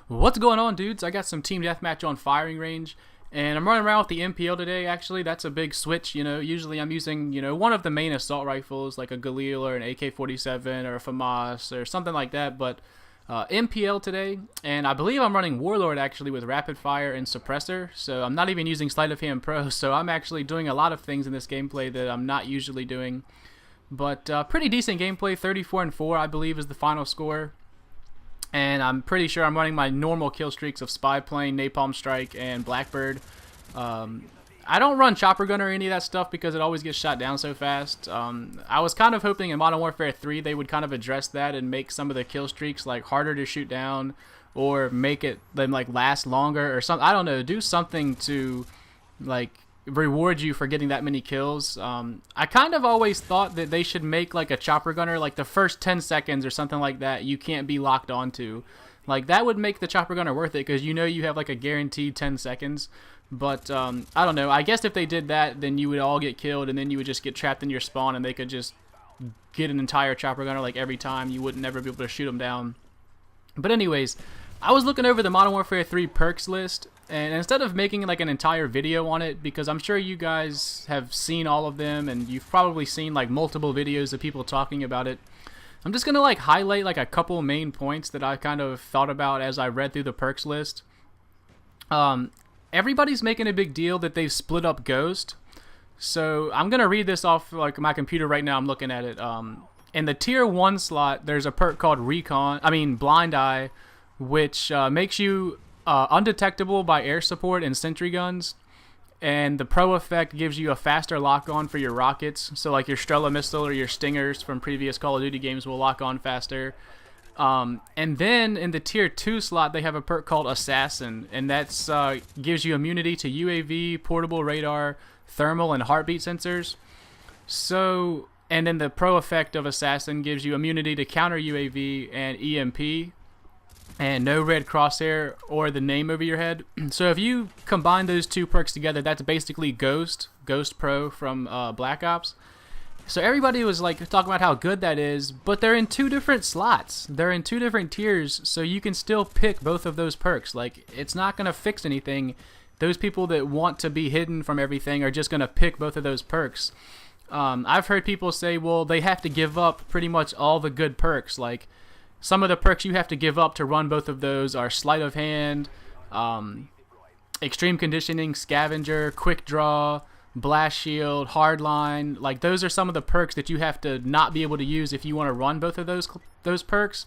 What's going on, dudes? I got some team deathmatch on firing range, and I'm running around with the MPL today. Actually, that's a big switch. Usually I'm using, one of the main assault rifles, like a Galil or an AK-47 or a FAMAS or something like that, but MPL today, and I believe I'm running Warlord actually with rapid fire and suppressor, so I'm not even using sleight of hand pro, so I'm actually doing a lot of things in this gameplay that I'm not usually doing. But pretty decent gameplay, 34-4 I believe is the final score. And I'm pretty sure I'm running my normal kill streaks of Spy Plane, Napalm Strike, and Blackbird. I don't run Chopper Gun or any of that stuff because it always gets shot down so fast. I was kind of hoping in Modern Warfare 3 they would kind of address that and make some of the kill streaks like harder to shoot down, or make them like last longer or something. I don't know, do something to like reward you for getting that many kills. I kind of always thought that they should make like a chopper gunner, like the first 10 seconds or something like that you can't be locked onto. Like that would make the chopper gunner worth it, because you have like a guaranteed 10 seconds. But I don't know, I guess if they did that, then you would all get killed and then you would just get trapped in your spawn and they could just get an entire chopper gunner like every time. You would never be able to shoot them down. But anyways, I was looking over the Modern Warfare 3 perks list, and instead of making like an entire video on it, because I'm sure you guys have seen all of them and you've probably seen like multiple videos of people talking about it, I'm just gonna like highlight like a couple main points that I kind of thought about as I read through the perks list. Everybody's making a big deal that they've split up Ghost, so I'm gonna read this off like my computer right now. I'm looking at it. In the tier 1 slot, there's a perk called Blind Eye, which makes you undetectable by air support and sentry guns, and the pro effect gives you a faster lock on for your rockets, so like your Strela missile or your Stingers from previous Call of Duty games will lock on faster. And then in the tier 2 slot they have a perk called Assassin, and that's gives you immunity to UAV, portable radar, thermal, and heartbeat sensors. So, and then the pro effect of Assassin gives you immunity to counter UAV and EMP, and no red crosshair or the name over your head. So if you combine those two perks together, that's basically Ghost Pro from Black Ops. So everybody was like talking about how good that is, but they're in 2 different slots. They're in 2 different tiers, so you can still pick both of those perks. Like, it's not going to fix anything. Those people that want to be hidden from everything are just going to pick both of those perks. I've heard people say, well, they have to give up pretty much all the good perks. Like, some of the perks you have to give up to run both of those are Sleight of Hand, Extreme Conditioning, Scavenger, Quick Draw, Blast Shield, Hardline. Like, those are some of the perks that you have to not be able to use if you want to run both of those perks.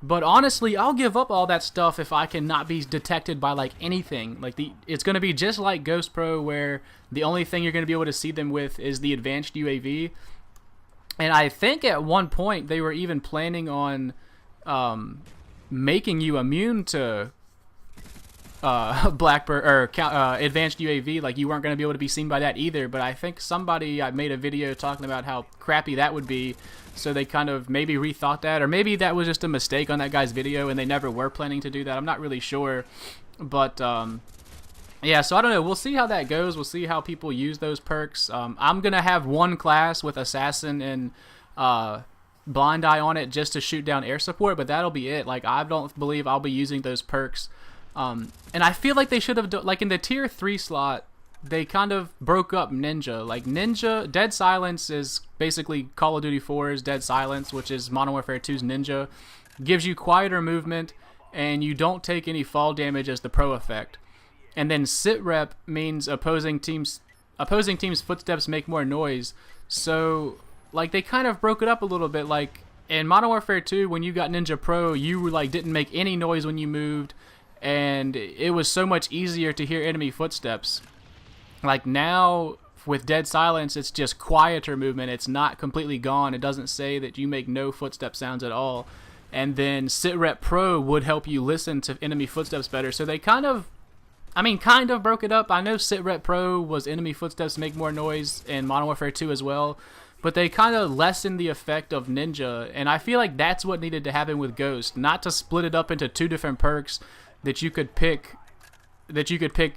But honestly, I'll give up all that stuff if I can not be detected by like anything. Like, it's going to be just like Ghost Pro, where the only thing you're going to be able to see them with is the advanced UAV. And I think at one point they were even planning on making you immune to Blackbird or advanced UAV. Like, you weren't going to be able to be seen by that either. But I think I made a video talking about how crappy that would be, so they kind of maybe rethought that, or maybe that was just a mistake on that guy's video and they never were planning to do that. I'm not really sure, but yeah, so I don't know. We'll see how that goes. We'll see how people use those perks. I'm gonna have one class with Assassin and Blind Eye on it just to shoot down air support, but that'll be it. Like, I don't believe I'll be using those perks. And I feel like they should have like in the tier 3 slot, they kind of broke up Ninja. Like, Dead Silence is basically Call of Duty 4's Dead Silence, which is Modern Warfare 2's Ninja. Gives you quieter movement, and you don't take any fall damage as the pro effect. And then Sit Rep means opposing teams' footsteps make more noise. So, like, they kind of broke it up a little bit. Like, in Modern Warfare 2, when you got Ninja Pro, you like didn't make any noise when you moved, and it was so much easier to hear enemy footsteps. Like, now with Dead Silence, it's just quieter movement. It's not completely gone. It doesn't say that you make no footstep sounds at all. And then Sit Rep Pro would help you listen to enemy footsteps better. So they kind of broke it up. I know Sit Rep Pro was enemy footsteps make more noise in Modern Warfare 2 as well, but they kind of lessened the effect of Ninja, and I feel like that's what needed to happen with Ghost, not to split it up into 2 different perks that you could pick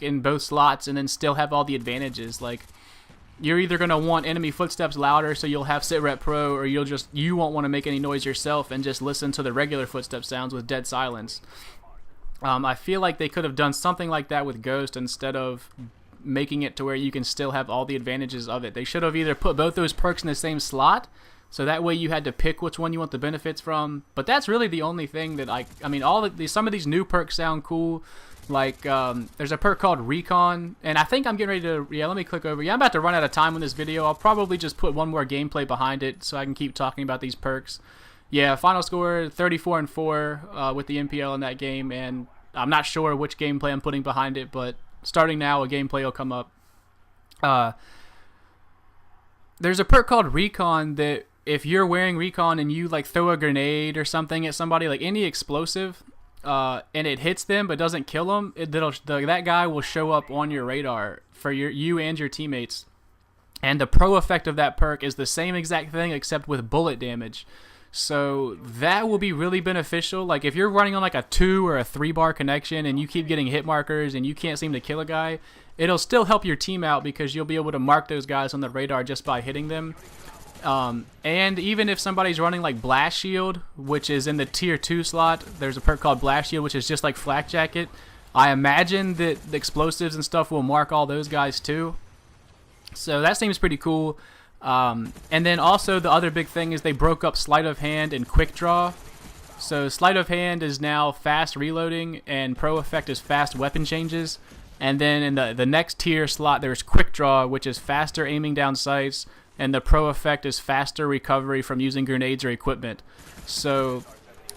in both slots and then still have all the advantages. Like, you're either going to want enemy footsteps louder, so you'll have Sit Rep Pro, or you won't want to make any noise yourself and just listen to the regular footstep sounds with Dead Silence. I feel like they could have done something like that with Ghost instead of making it to where you can still have all the advantages of it. They should have either put both those perks in the same slot, so that way you had to pick which one you want the benefits from. But that's really the only thing that I mean, some of these new perks sound cool. Like, there's a perk called Recon, and I think I'm getting ready to, yeah, let me click over. Yeah, I'm about to run out of time on this video. I'll probably just put one more gameplay behind it so I can keep talking about these perks. Yeah, final score 34-4 with the MPL in that game, and I'm not sure which gameplay I'm putting behind it, but starting now, a gameplay will come up. There's a perk called Recon that if you're wearing Recon and you like throw a grenade or something at somebody, like any explosive, and it hits them but doesn't kill them, that guy will show up on your radar for you and your teammates. And the pro effect of that perk is the same exact thing except with bullet damage. So that will be really beneficial. Like if you're running on like a 2 or a 3 bar connection and you keep getting hit markers and you can't seem to kill a guy, it'll still help your team out because you'll be able to mark those guys on the radar just by hitting them. And even if somebody's running like Blast Shield, which is in the tier 2 slot, there's a perk called Blast Shield, which is just like Flak Jacket. I imagine that the explosives and stuff will mark all those guys too. So that seems pretty cool. And then also the other big thing is they broke up Sleight of Hand and Quick Draw. So Sleight of Hand is now fast reloading and Pro Effect is fast weapon changes. And then in the next tier slot there's Quick Draw, which is faster aiming down sights, and the Pro Effect is faster recovery from using grenades or equipment. So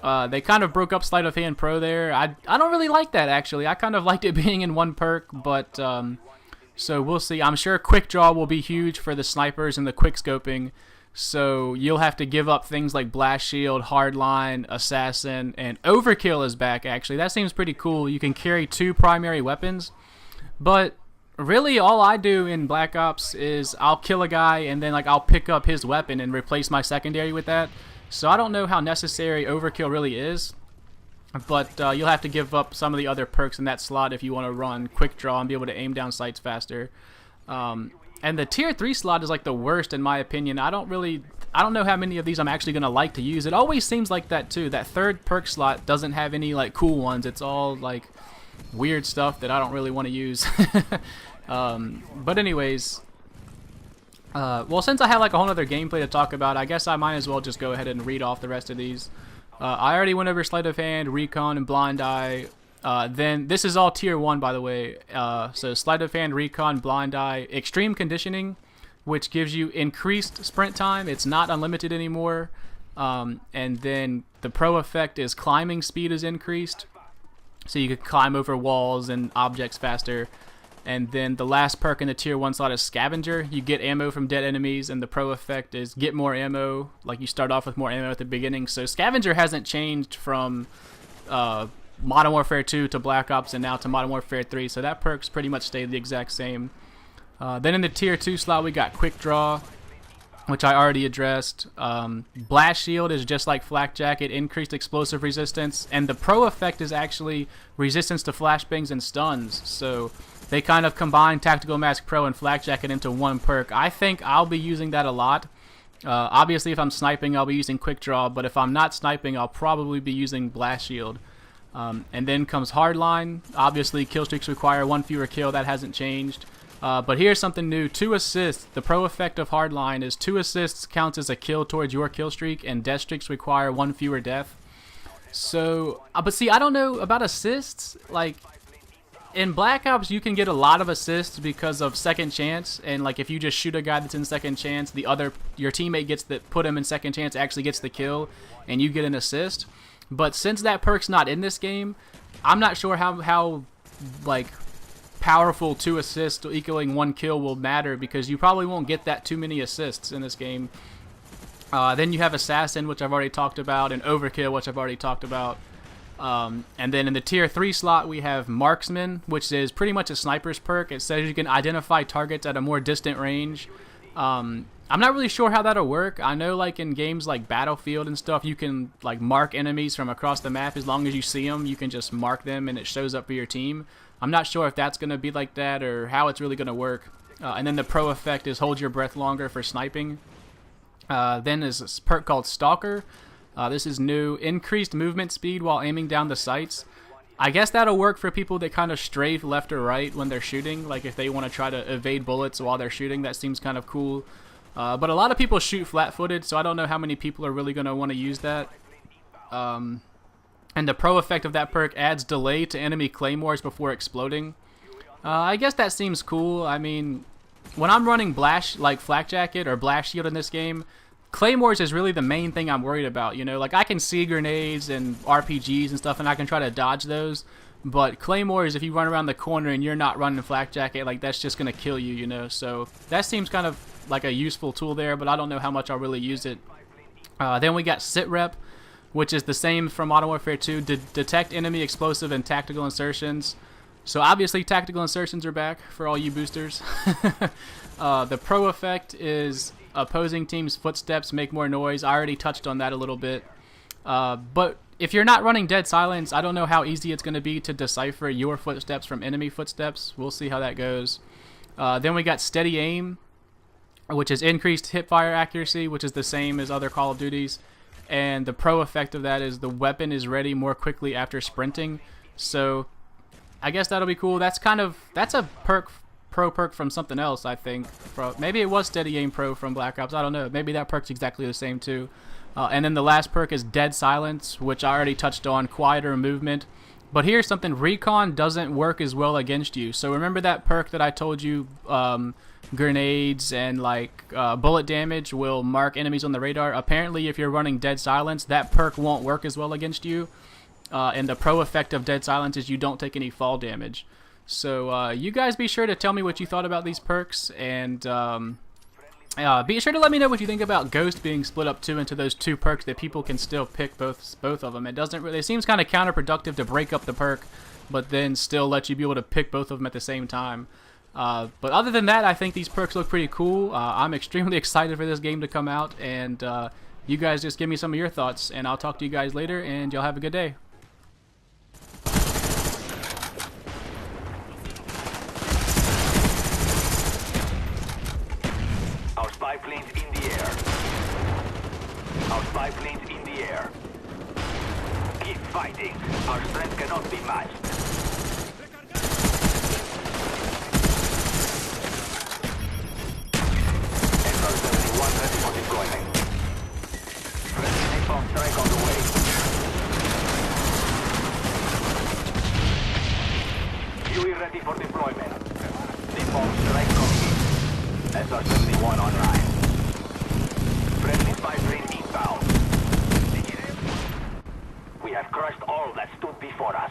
they kind of broke up Sleight of Hand Pro there. I don't really like that actually. I kind of liked it being in one perk, but so we'll see. I'm sure Quick Draw will be huge for the snipers and the quick scoping. So you'll have to give up things like Blast Shield, Hardline, Assassin, and Overkill is back actually. That seems pretty cool. You can carry 2 primary weapons. But really all I do in Black Ops is I'll kill a guy and then like I'll pick up his weapon and replace my secondary with that. So I don't know how necessary Overkill really is. But you'll have to give up some of the other perks in that slot if you want to run Quick Draw and be able to aim down sights faster. And the tier 3 slot is like the worst in my opinion. I don't know how many of these I'm actually going to like to use. It always seems like that too. That third perk slot doesn't have any like cool ones. It's all like weird stuff that I don't really want to use. But anyways, well, since I have like a whole other gameplay to talk about, I guess I might as well just go ahead and read off the rest of these. I already went over Sleight of Hand, Recon, and Blind Eye. Then this is all tier 1, by the way. So Sleight of Hand, Recon, Blind Eye, Extreme Conditioning, which gives you increased sprint time. It's not unlimited anymore. And then the Pro Effect is Climbing Speed is increased, so you could climb over walls and objects faster. And then the last perk in the tier 1 slot is Scavenger. You get ammo from dead enemies, and the Pro Effect is get more ammo. Like you start off with more ammo at the beginning. So Scavenger hasn't changed from Modern Warfare 2 to Black Ops and now to Modern Warfare 3. So that perk's pretty much stayed the exact same. Then in the tier 2 slot we got Quick Draw, which I already addressed. Blast Shield is just like Flak Jacket, increased explosive resistance. And the Pro Effect is actually resistance to flashbangs and stuns. So they kind of combine Tactical Mask Pro and Flak Jacket into one perk. I think I'll be using that a lot. Obviously, if I'm sniping, I'll be using Quick Draw, but if I'm not sniping, I'll probably be using Blast Shield. And then comes Hardline. Obviously, kill streaks require 1 fewer kill. That hasn't changed. But here's something new. 2 assists. The Pro Effect of Hardline is 2 assists counts as a kill towards your kill streak, and death streaks require 1 fewer death. So, but see, I don't know about assists. Like, in Black Ops, you can get a lot of assists because of second chance, and like if you just shoot a guy that's in second chance, your teammate gets that put him in second chance actually gets the kill, and you get an assist. But since that perk's not in this game, I'm not sure how like powerful 2 assists equaling 1 kill will matter, because you probably won't get that too many assists in this game. Then you have Assassin, which I've already talked about, and Overkill, which I've already talked about. And then in the tier 3 slot we have Marksman, which is pretty much a sniper's perk. It says you can identify targets at a more distant range. I'm not really sure how that'll work. I know like in games like Battlefield and stuff, you can like mark enemies from across the map. As long as you see them, you can just mark them and it shows up for your team. I'm not sure if that's going to be like that or how it's really going to work. And then the Pro Effect is hold your breath longer for sniping. Then there's a perk called Stalker. This is new. Increased movement speed while aiming down the sights. I guess that'll work for people that kind of strafe left or right when they're shooting. Like if they want to try to evade bullets while they're shooting, that seems kind of cool. But a lot of people shoot flat-footed, so I don't know how many people are really going to want to use that. And the pro effect of that perk adds delay to enemy claymores before exploding. I guess that seems cool. I mean, when I'm running Blast, like Flak Jacket or Blast Shield in this game, claymores is really the main thing I'm worried about, you know? Like, I can see grenades and RPGs and stuff, and I can try to dodge those, but claymores, if you run around the corner and you're not running Flak Jacket, like, that's just gonna kill you, you know? So, that seems kind of like a useful tool there, but I don't know how much I'll really use it. Then we got Sit Rep, which is the same from Modern Warfare 2, detect enemy explosive and tactical insertions. So obviously tactical insertions are back for all you boosters. The pro effect is opposing teams' footsteps make more noise. I already touched on that a little bit. But if you're not running Dead Silence, I don't know how easy it's going to be to decipher your footsteps from enemy footsteps. We'll see how that goes. Then we got Steady Aim, which is increased hipfire accuracy, which is the same as other Call of Duties. And the pro effect of that is the weapon is ready more quickly after sprinting. So I guess that'll be cool. That's a pro perk from something else, I think. Maybe it was Steady Aim Pro from Black Ops. I don't know. Maybe that perk's exactly the same too. And then the last perk is Dead Silence, which I already touched on, quieter movement. But here's something, Recon doesn't work as well against you. So remember that perk that I told you, grenades and like bullet damage will mark enemies on the radar? Apparently if you're running Dead Silence, that perk won't work as well against you. And the pro effect of Dead Silence is you don't take any fall damage. So you guys be sure to tell me what you thought about these perks, and be sure to let me know what you think about Ghost being split up into those two perks that people can still pick both of them. It seems kind of counterproductive to break up the perk, but then still let you be able to pick both of them at the same time. But other than that, I think these perks look pretty cool. I'm extremely excited for this game to come out, and you guys just give me some of your thoughts, and I'll talk to you guys later, and y'all have a good day. Our spy plane's in the air. Our spy plane's in the air. Keep fighting. Our strength cannot be matched. MW3 ready for deployment. Friendly napalm strike on the way. UE ready for deployment. Napalm strike coming in. SR-71 online. Friendly spy plane inbound. We have crushed all that stood before us.